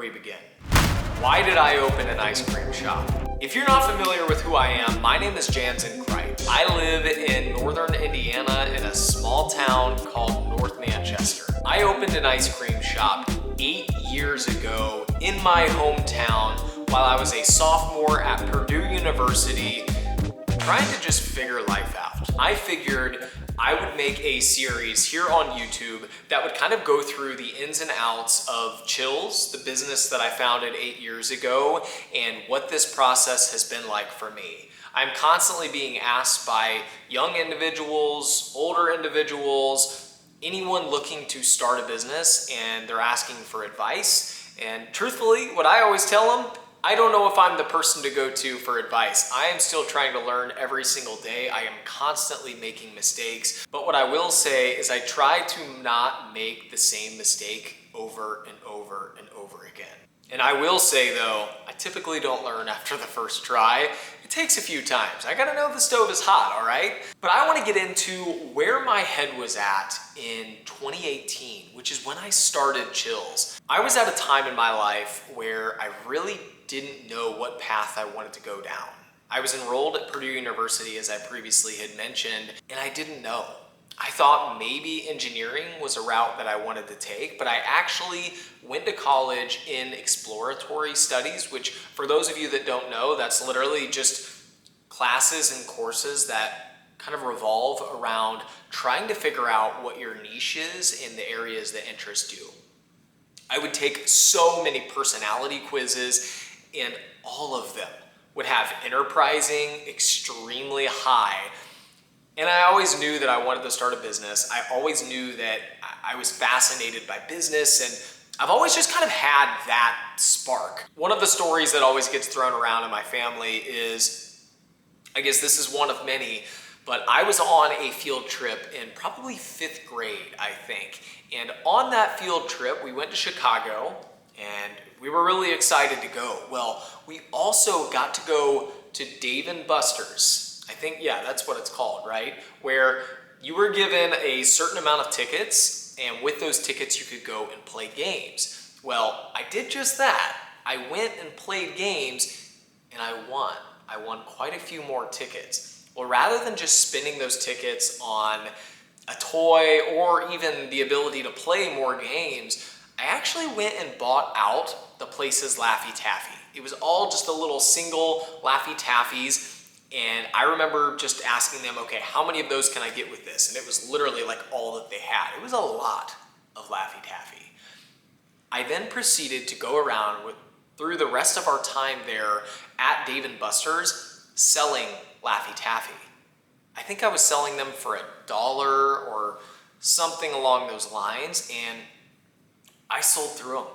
we begin. Why did I open an ice cream shop? If you're not familiar with who I am, my name is Jansen Kripe. I live in northern Indiana in a small town called North Manchester. I opened an ice cream shop 8 years ago in my hometown while I was a sophomore at Purdue University, trying to just figure life out. I figured I would make a series here on YouTube that would kind of go through the ins and outs of Chillz, the business that I founded 8 years ago, and what this process has been like for me. I'm constantly being asked by young individuals, older individuals, anyone looking to start a business, and they're asking for advice. And truthfully, what I always tell them, I don't know if I'm the person to go to for advice. I am still trying to learn every single day. I am constantly making mistakes. But what I will say is I try to not make the same mistake over and over and over again. And I will say though, I typically don't learn after the first try. It takes a few times. I gotta know the stove is hot, all right? But I wanna get into where my head was at in 2018, which is when I started Chillz. I was at a time in my life where I really didn't know what path I wanted to go down. I was enrolled at Purdue University, as I previously had mentioned, and I didn't know. I thought maybe engineering was a route that I wanted to take, but I actually went to college in exploratory studies, which for those of you that don't know, that's literally just classes and courses that kind of revolve around trying to figure out what your niche is in the areas that interest you. I would take so many personality quizzes, and all of them would have enterprising extremely high. And I always knew that I wanted to start a business. I always knew that I was fascinated by business, and I've always just kind of had that spark. One of the stories that always gets thrown around in my family is, I guess this is one of many, but I was on a field trip in probably 5th grade, I think. And on that field trip, we went to Chicago, and we were really excited to go. Well, we also got to go to Dave & Buster's. I think, yeah, that's what it's called, right? Where you were given a certain amount of tickets, and with those tickets, you could go and play games. Well, I did just that. I went and played games, and I won. I won quite a few more tickets. Well, rather than just spending those tickets on a toy or even the ability to play more games, I actually went and bought out the place's Laffy Taffy. It was all just a little single Laffy Taffies, and I remember just asking them, okay, how many of those can I get with this? And it was literally like all that they had. It was a lot of Laffy Taffy. I then proceeded to go around through the rest of our time there at Dave & Buster's selling Laffy Taffy. I think I was selling them for $1 or something along those lines, and I sold through them.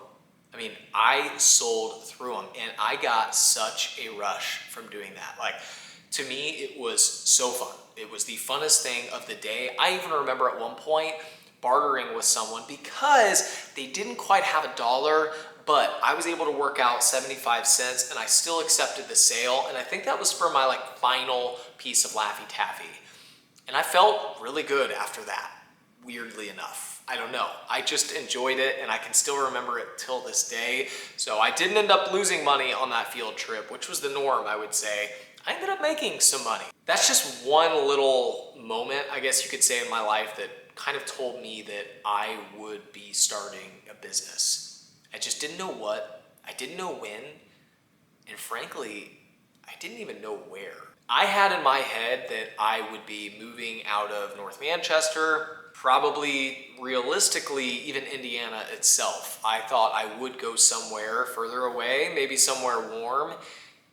I mean, I sold through them, and I got such a rush from doing that. Like, to me, it was so fun. It was the funnest thing of the day. I even remember at one point bartering with someone because they didn't quite have $1, but I was able to work out 75 cents, and I still accepted the sale. And I think that was for my final piece of Laffy Taffy. And I felt really good after that, weirdly enough. I don't know. I just enjoyed it, and I can still remember it till this day. So I didn't end up losing money on that field trip, which was the norm, I would say. I ended up making some money. That's just one little moment, I guess you could say, in my life that kind of told me that I would be starting a business. I just didn't know what, I didn't know when, and frankly, I didn't even know where. I had in my head that I would be moving out of North Manchester, probably realistically even Indiana itself. I thought I would go somewhere further away, maybe somewhere warm,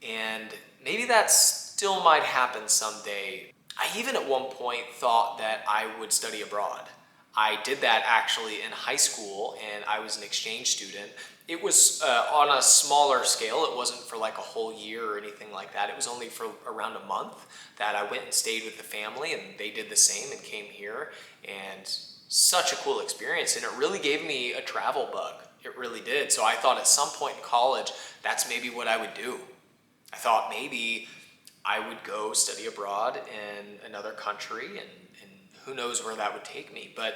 and maybe that still might happen someday. I even at one point thought that I would study abroad. I did that actually in high school, and I was an exchange student. It was on a smaller scale. It wasn't for like a whole year or anything like that. It was only for around a month that I went and stayed with the family, and they did the same and came here. And such a cool experience, and it really gave me a travel bug. It really did. So I thought at some point in college, that's maybe what I would do. I thought maybe I would go study abroad in another country, and who knows where that would take me. But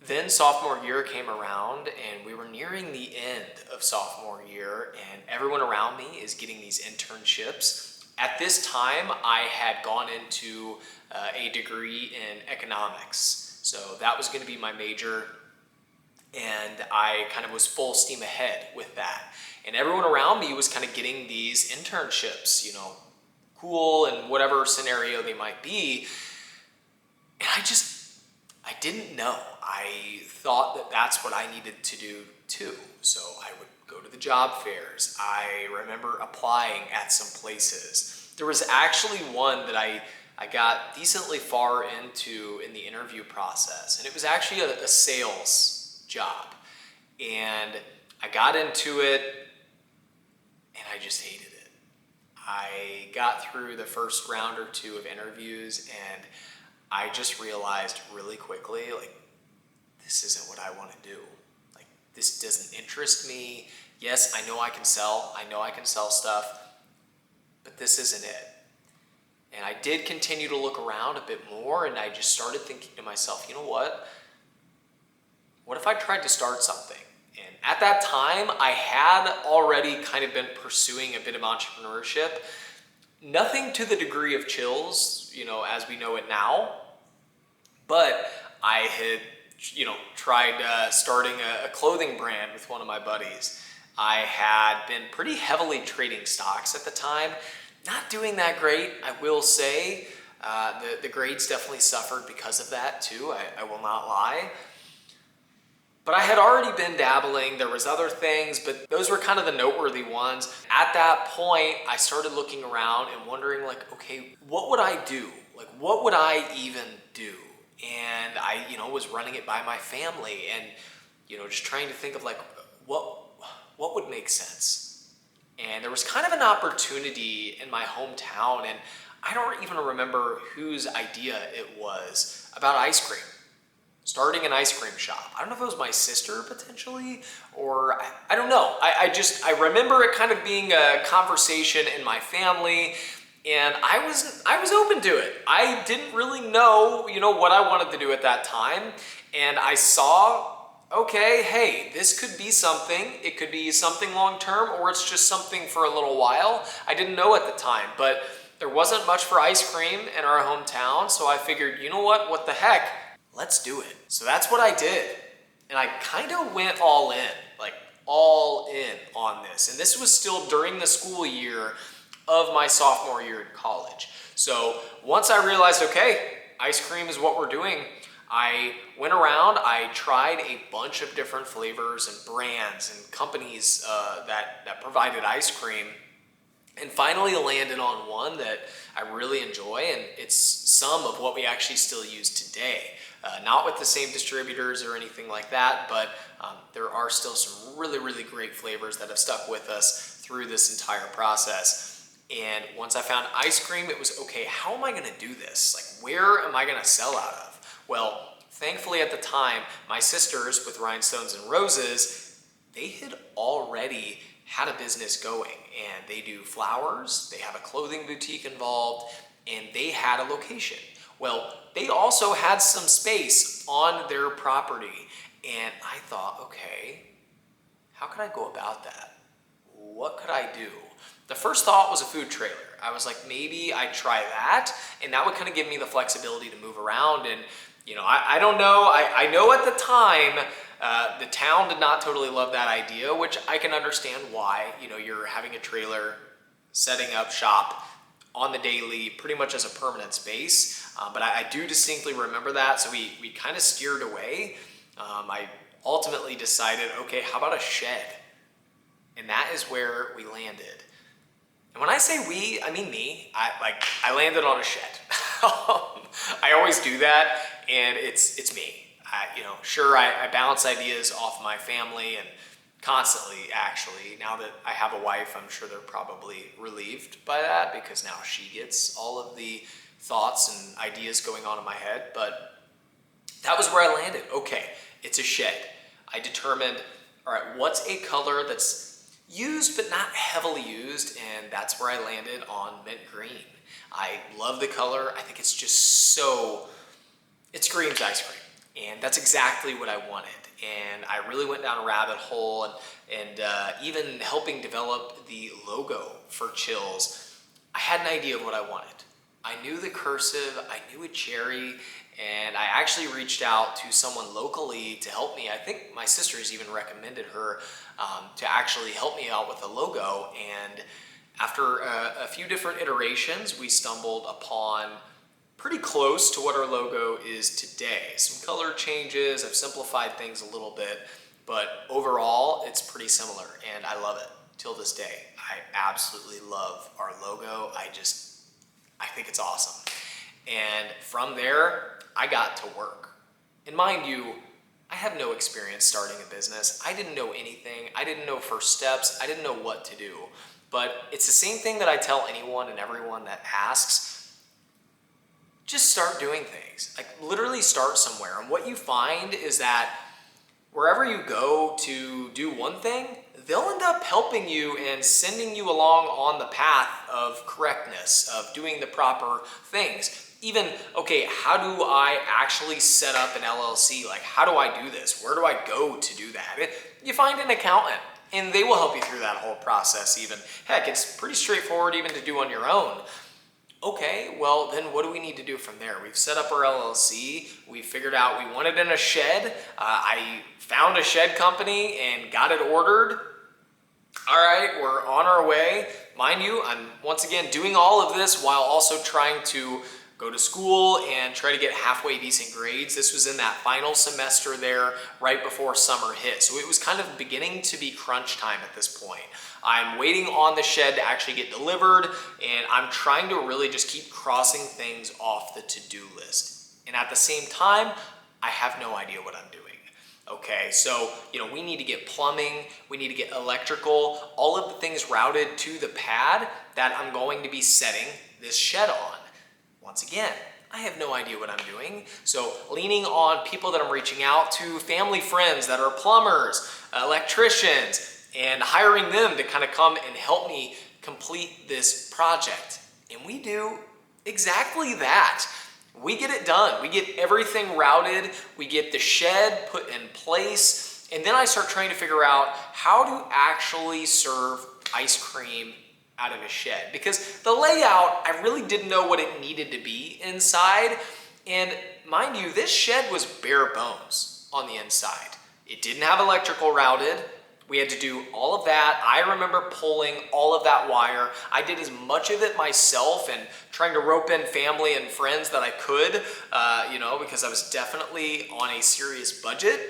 Then sophomore year came around and we were nearing the end of sophomore year and everyone around me is getting these internships. At this time, I had gone into a degree in economics. So that was going to be my major and I kind of was full steam ahead with that. And everyone around me was kind of getting these internships, cool in whatever scenario they might be. And I didn't know. I thought that that's what I needed to do too. So I would go to the job fairs. I remember applying at some places. There was actually one that I got decently far into in the interview process. And it was actually a sales job. And I got into it and I just hated it. I got through the first round or two of interviews and I just realized really quickly, this isn't what I want to do. This doesn't interest me. Yes, I know I can sell. I know I can sell stuff, but this isn't it. And I did continue to look around a bit more and I just started thinking to myself, you know what? What if I tried to start something? And at that time, I had already kind of been pursuing a bit of entrepreneurship. Nothing to the degree of Chillz, as we know it now, but I had, tried starting a clothing brand with one of my buddies. I had been pretty heavily trading stocks at the time, not doing that great, I will say. The grades definitely suffered because of that too, I will not lie. But I had already been dabbling, there was other things, but those were kind of the noteworthy ones. At that point, I started looking around and wondering okay, what would I do? What would I even do? And I, was running it by my family and, just trying to think of what would make sense? And there was kind of an opportunity in my hometown and I don't even remember whose idea it was about ice cream. Starting an ice cream shop. I don't know if it was my sister potentially, or I don't know. I remember it kind of being a conversation in my family, and I was open to it. I didn't really know, what I wanted to do at that time, and I saw, okay, hey, this could be something. It could be something long term, or it's just something for a little while. I didn't know at the time, but there wasn't much for ice cream in our hometown, so I figured, you know what the heck? Let's do it. So that's what I did. And I kind of went all in on this. And this was still during the school year of my sophomore year in college. So once I realized, okay, ice cream is what we're doing, I went around, I tried a bunch of different flavors and brands and companies that provided ice cream, and finally landed on one that I really enjoy, and it's some of what we actually still use today. Not with the same distributors or anything like that, but there are still some really, really great flavors that have stuck with us through this entire process. And once I found ice cream, it was, okay, how am I gonna do this? Where am I gonna sell out of? Well, thankfully at the time, my sisters with Rhinestones and Roses, they had already had a business going, and they do flowers, they have a clothing boutique involved, and they had a location. Well, they also had some space on their property, and I thought, okay, how could I go about that? What could I do? The first thought was a food trailer. I was like, maybe I'd try that, and that would kind of give me the flexibility to move around. And I don't know. I know at the time, the town did not totally love that idea, which I can understand why. You're having a trailer, setting up shop on the daily, pretty much as a permanent space. But I do distinctly remember that, so we kind of steered away. I ultimately decided, okay, how about a shed? And that is where we landed. And when I say we, I mean me. I landed on a shed. I always do that, and it's me. Sure, I bounce ideas off my family and constantly, actually. Now that I have a wife, I'm sure they're probably relieved by that because now she gets all of the thoughts and ideas going on in my head. But that was where I landed. Okay, it's a shed. I determined, all right, what's a color that's used but not heavily used, and that's where I landed on mint green. I love the color. I think it's just it screams ice cream. And that's exactly what I wanted. And I really went down a rabbit hole and even helping develop the logo for Chillz. I had an idea of what I wanted. I knew the cursive, I knew a cherry, and I actually reached out to someone locally to help me. I think my sister's even recommended her to actually help me out with the logo. And after a few different iterations, we stumbled upon pretty close to what our logo is today. Some color changes, I've simplified things a little bit, but overall it's pretty similar and I love it till this day. I absolutely love our logo. I think it's awesome. And from there, I got to work. And mind you, I have no experience starting a business. I didn't know anything. I didn't know first steps. I didn't know what to do. But it's the same thing that I tell anyone and everyone that asks. Just start doing things. Like literally start somewhere. And what you find is that wherever you go to do one thing, they'll end up helping you and sending you along on the path of correctness, of doing the proper things. Even, okay, how do I actually set up an LLC? Like, how do I do this? Where do I go to do that? You find an accountant and they will help you through that whole process even. Heck, it's pretty straightforward even to do on your own. Okay, well then what do we need to do from there? We've set up our LLC, we figured out we want it in a shed. I found a shed company and got it ordered. All right, we're on our way. Mind you, I'm once again doing all of this while also trying to go to school and try to get halfway decent grades. This was in that final semester there right before summer hit. So it was kind of beginning to be crunch time at this point. I'm waiting on the shed to actually get delivered and I'm trying to really just keep crossing things off the to-do list. And at the same time, I have no idea what I'm doing. Okay, so we need to get plumbing, we need to get electrical, all of the things routed to the pad that I'm going to be setting this shed on. Once again, I have no idea what I'm doing. So leaning on people that I'm reaching out to, family friends that are plumbers, electricians, and hiring them to kind of come and help me complete this project. And we do exactly that. We get it done. We get everything routed. We get the shed put in place. And then I start trying to figure out how to actually serve ice cream out of a shed. Because the layout, I really didn't know what it needed to be inside. And mind you, this shed was bare bones on the inside. It didn't have electrical routed. We had to do all of that. I remember pulling all of that wire. I did as much of it myself and trying to rope in family and friends that I could, because I was definitely on a serious budget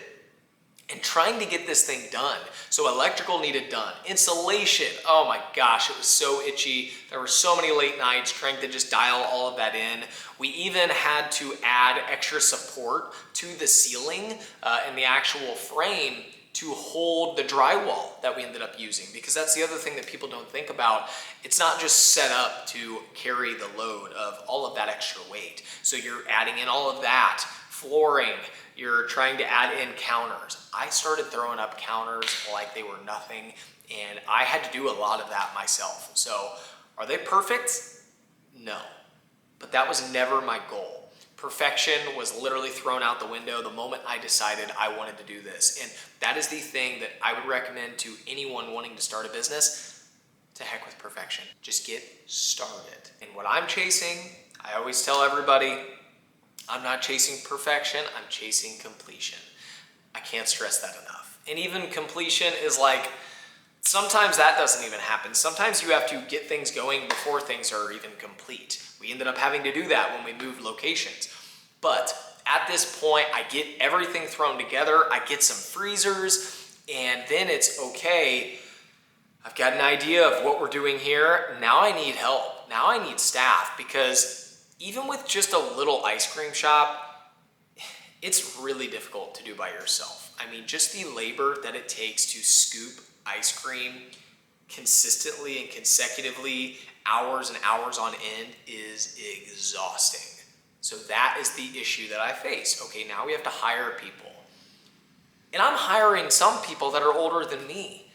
and trying to get this thing done. So electrical needed done. Insulation, oh my gosh, it was so itchy. There were so many late nights trying to just dial all of that in. We even had to add extra support to the ceiling and the actual frame to hold the drywall that we ended up using, because that's the other thing that people don't think about. It's not just set up to carry the load of all of that extra weight. So you're adding in all of that, flooring, you're trying to add in counters. I started throwing up counters like they were nothing, and I had to do a lot of that myself. So are they perfect? No, but that was never my goal. Perfection was literally thrown out the window the moment I decided I wanted to do this. And that is the thing that I would recommend to anyone wanting to start a business. To heck with perfection. Just get started. And what I'm chasing, I always tell everybody, I'm not chasing perfection, I'm chasing completion. I can't stress that enough. And even completion is like, sometimes that doesn't even happen. Sometimes you have to get things going before things are even complete. We ended up having to do that when we moved locations. But at this point, I get everything thrown together. I get some freezers, and then it's okay. I've got an idea of what we're doing here. Now I need help. Now I need staff, because even with just a little ice cream shop, it's really difficult to do by yourself. I mean, just the labor that it takes to scoop ice cream consistently and consecutively, hours and hours on end, is exhausting. So that is the issue that I face. Okay, now we have to hire people. And I'm hiring some people that are older than me.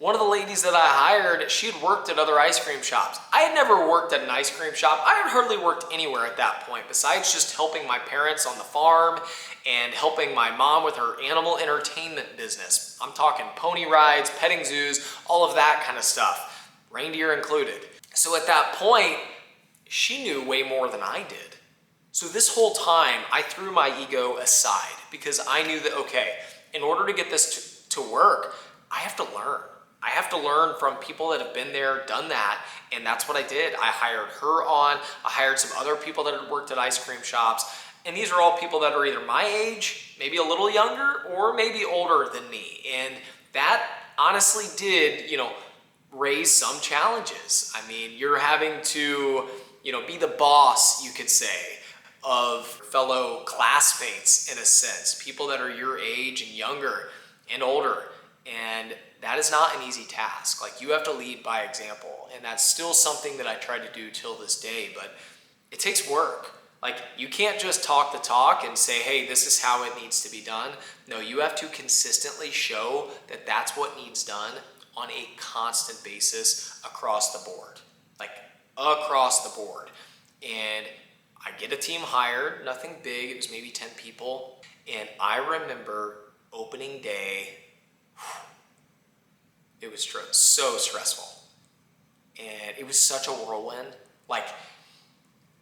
One of the ladies that I hired, she had worked at other ice cream shops. I had never worked at an ice cream shop. I had hardly worked anywhere at that point besides just helping my parents on the farm and helping my mom with her animal entertainment business. I'm talking pony rides, petting zoos, all of that kind of stuff, reindeer included. So at that point, she knew way more than I did. So this whole time, I threw my ego aside because I knew that, okay, in order to get this to work, I have to learn. I have to learn from people that have been there, done that, and that's what I did. I hired her on, I hired some other people that had worked at ice cream shops, and these are all people that are either my age, maybe a little younger, or maybe older than me. And that honestly did, raise some challenges. I mean, you're having to, be the boss, you could say, of fellow classmates in a sense, people that are your age and younger and older. And that is not an easy task. Like, you have to lead by example. And that's still something that I try to do till this day, but it takes work. Like, you can't just talk the talk and say, hey, this is how it needs to be done. No, you have to consistently show that that's what needs done on a constant basis across the board. Like, across the board. And I get a team hired, nothing big, it was maybe 10 people. And I remember opening day, it was so stressful. And it was such a whirlwind. Like,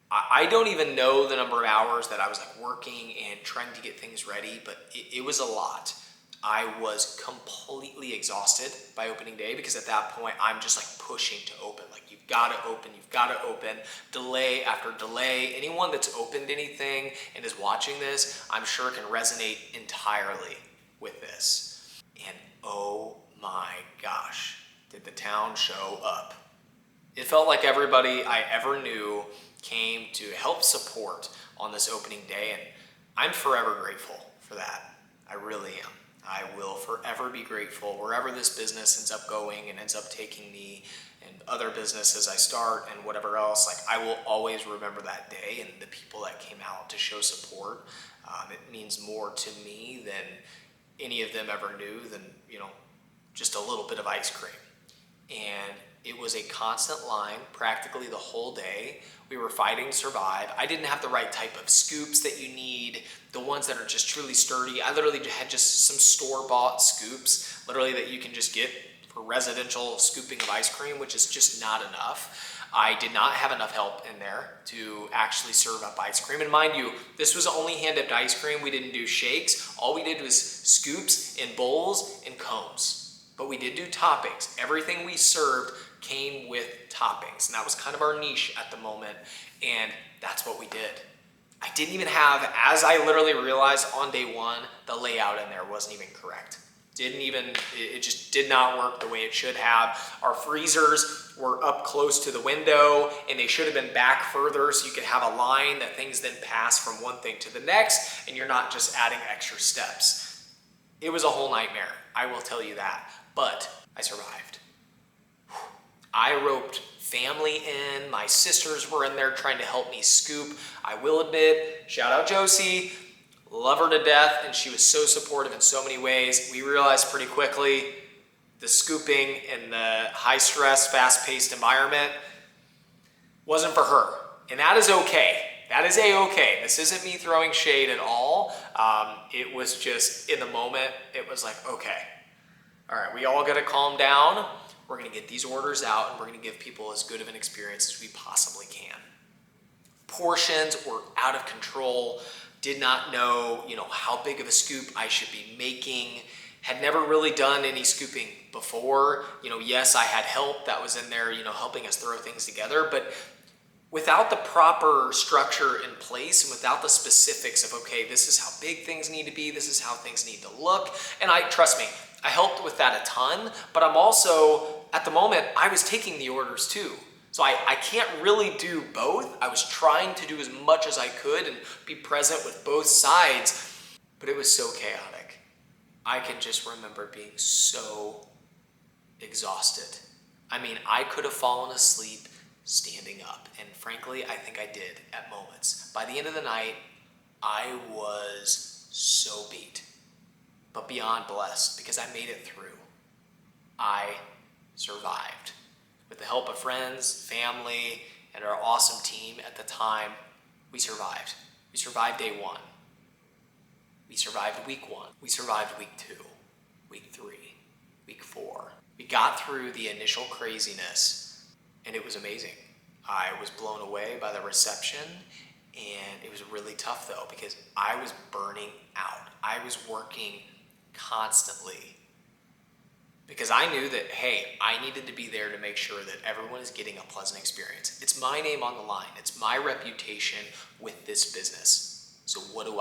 I don't even know the number of hours that I was working and trying to get things ready, but it was a lot. I was completely exhausted by opening day because at that point, I'm just pushing to open. You've got to open, delay after delay. Anyone that's opened anything and is watching this, I'm sure can resonate entirely with this. And oh my gosh, did the town show up. It felt like everybody I ever knew came to help support on this opening day, and I'm forever grateful for that. I really am. I will forever be grateful wherever this business ends up going and ends up taking me, and other businesses I start and whatever else. I will always remember that day and the people that came out to show support. It means more to me than any of them ever knew than, just a little bit of ice cream. And it was a constant line practically the whole day. We were fighting to survive. I didn't have the right type of scoops that you need, the ones that are just truly sturdy. I literally had just some store-bought scoops, literally that you can just get for residential scooping of ice cream, which is just not enough. I did not have enough help in there to actually serve up ice cream. And mind you, this was only hand-dipped ice cream. We didn't do shakes. All we did was scoops in bowls and cones. But we did do toppings. Everything we served came with toppings. And that was kind of our niche at the moment. And that's what we did. I didn't even have, as I literally realized on day one, the layout in there wasn't even correct. It just did not work the way it should have. Our freezers were up close to the window and they should have been back further so you could have a line that things then pass from one thing to the next and you're not just adding extra steps. It was a whole nightmare, I will tell you that, but I survived. I roped family in, my sisters were in there trying to help me scoop. I will admit, shout out Josie, love her to death, and she was so supportive in so many ways. We realized pretty quickly the scooping in the high-stress, fast-paced environment wasn't for her, and that is okay. That is a-okay. This isn't me throwing shade at all. It was just, in the moment, it was like, okay, all right, we all got to calm down. We're going to get these orders out, and we're going to give people as good of an experience as we possibly can. Portions were out of control. Did not know, how big of a scoop I should be making. Had never really done any scooping before. Yes, I had help that was in there, helping us throw things together, but without the proper structure in place and without the specifics of, okay, this is how big things need to be, this is how things need to look. And trust me, I helped with that a ton, but I'm also, at the moment, I was taking the orders too. So I can't really do both. I was trying to do as much as I could and be present with both sides, but it was so chaotic. I can just remember being so exhausted. I could have fallen asleep standing up, and frankly, I think I did at moments. By the end of the night, I was so beat, but beyond blessed because I made it through. I survived. With the help of friends, family, and our awesome team at the time, we survived. We survived day one. We survived week one. We survived week two, week three, week four. We got through the initial craziness, and it was amazing. I was blown away by the reception, and it was really tough though, because I was burning out. I was working constantly because I knew that, hey, I needed to be there to make sure that everyone is getting a pleasant experience. It's my name on the line. It's my reputation with this business. So what do?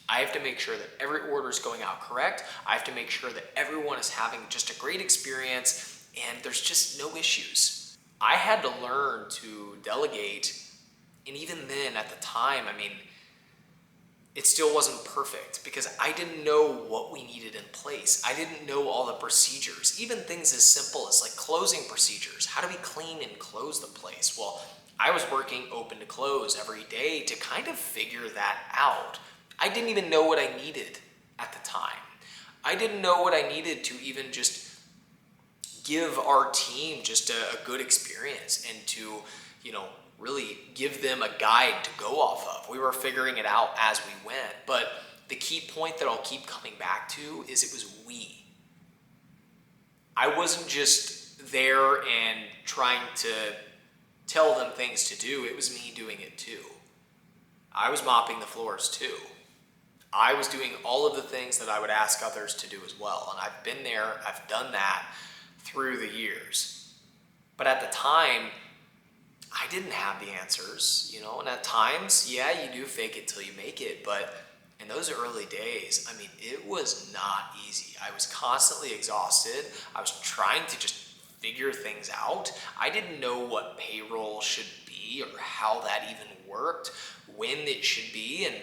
I have to make sure that every order is going out correct. I have to make sure that everyone is having just a great experience and there's just no issues. I had to learn to delegate, and even then at the time, it still wasn't perfect because I didn't know what we needed in place. I didn't know all the procedures, even things as simple as like closing procedures. How do we clean and close the place? Well, I was working open to close every day to kind of figure that out. I didn't even know what I needed at the time. I didn't know what I needed to even just give our team just a good experience and to, really give them a guide to go off of. We were figuring it out as we went, but the key point that I'll keep coming back to is it was we. I wasn't just there and trying to tell them things to do. It was me doing it too. I was mopping the floors too. I was doing all of the things that I would ask others to do as well. And I've been there, I've done that through the years. But at the time, I didn't have the answers, and at times, yeah, you do fake it till you make it. But in those early days, it was not easy. I was constantly exhausted. I was trying to just figure things out. I didn't know what payroll should be or how that even worked, when it should be, and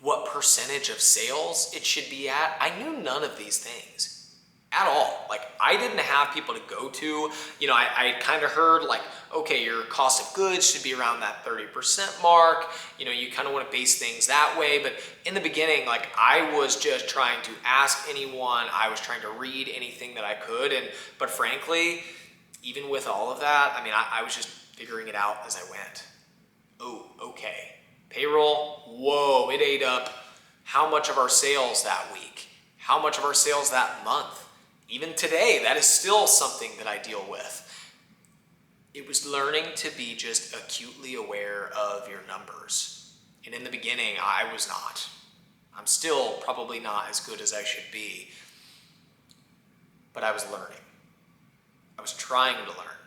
what percentage of sales it should be at. I knew none of these things at all. I didn't have people to go to. I kind of heard okay, your cost of goods should be around that 30% mark. You kind of want to base things that way. But in the beginning, I was just trying to ask anyone. I was trying to read anything that I could. But frankly, even with all of that, I was just figuring it out as I went. Oh, okay. Payroll, whoa, it ate up how much of our sales that week, how much of our sales that month. Even today, that is still something that I deal with. It was learning to be just acutely aware of your numbers. And in the beginning, I was not. I'm still probably not as good as I should be. But I was learning. I was trying to learn.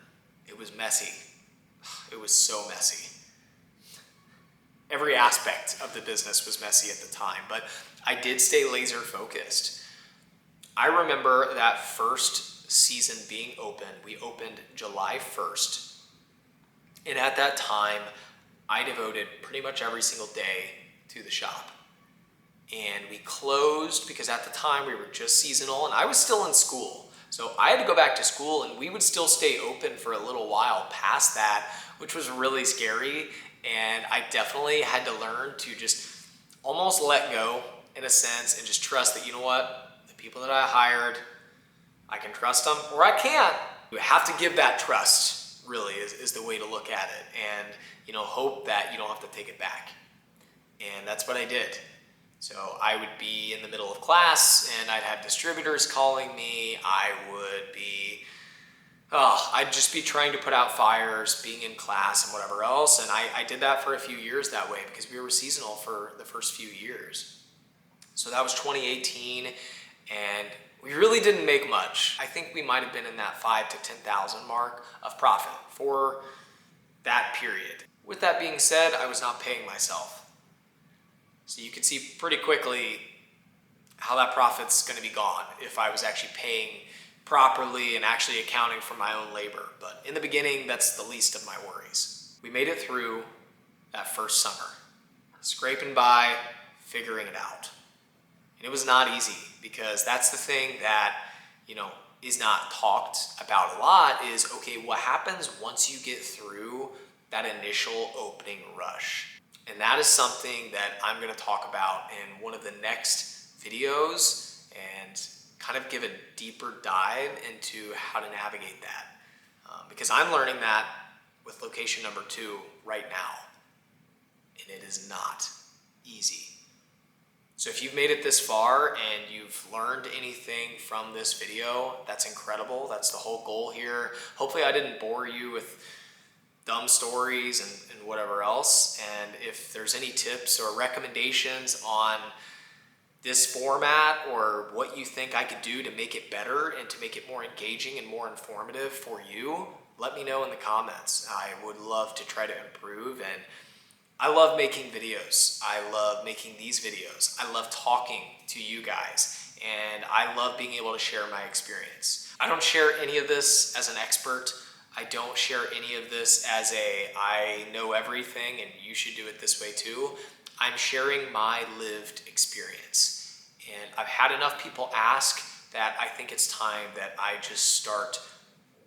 It was messy. It was so messy. Every aspect of the business was messy at the time, but I did stay laser focused. I remember that first season being open. We opened July 1st. And at that time, I devoted pretty much every single day to the shop. And we closed because at the time we were just seasonal and I was still in school. So I had to go back to school and we would still stay open for a little while past that, which was really scary. And I definitely had to learn to just almost let go in a sense and just trust that, the people that I hired, I can trust them or I can't. You have to give that trust, really, is the way to look at it. And, hope that you don't have to take it back. And that's what I did. So I would be in the middle of class and I'd have distributors calling me. I'd just be trying to put out fires, being in class and whatever else. And I did that for a few years that way because we were seasonal for the first few years. So that was 2018 and we really didn't make much. I think we might have been in that 5,000 to 10,000 mark of profit for that period. With that being said, I was not paying myself. So you could see pretty quickly how that profit's going to be gone if I was actually paying properly and actually accounting for my own labor. But in the beginning, that's the least of my worries. We made it through that first summer, scraping by, figuring it out. And it was not easy because that's the thing that, is not talked about a lot is, okay, what happens once you get through that initial opening rush? And that is something that I'm going to talk about in one of the next videos and kind of give a deeper dive into how to navigate that. Because I'm learning that with location number 2 right now, and it is not easy. So if you've made it this far and you've learned anything from this video, that's incredible. That's the whole goal here. Hopefully I didn't bore you with dumb stories and whatever else. And if there's any tips or recommendations on this format or what you think I could do to make it better and to make it more engaging and more informative for you, let me know in the comments. I would love to try to improve, and I love making videos. I love making these videos. I love talking to you guys, and I love being able to share my experience. I don't share any of this as an expert. I don't share any of this as I know everything and you should do it this way too. I'm sharing my lived experience. And I've had enough people ask that I think it's time that I just start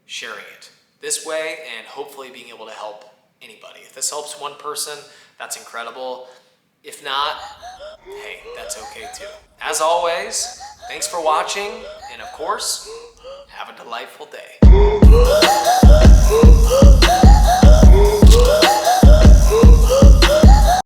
sharing it this way and hopefully being able to help anybody. If this helps one person, that's incredible. If not, hey, that's okay too. As always, thanks for watching, and of course, have a delightful day.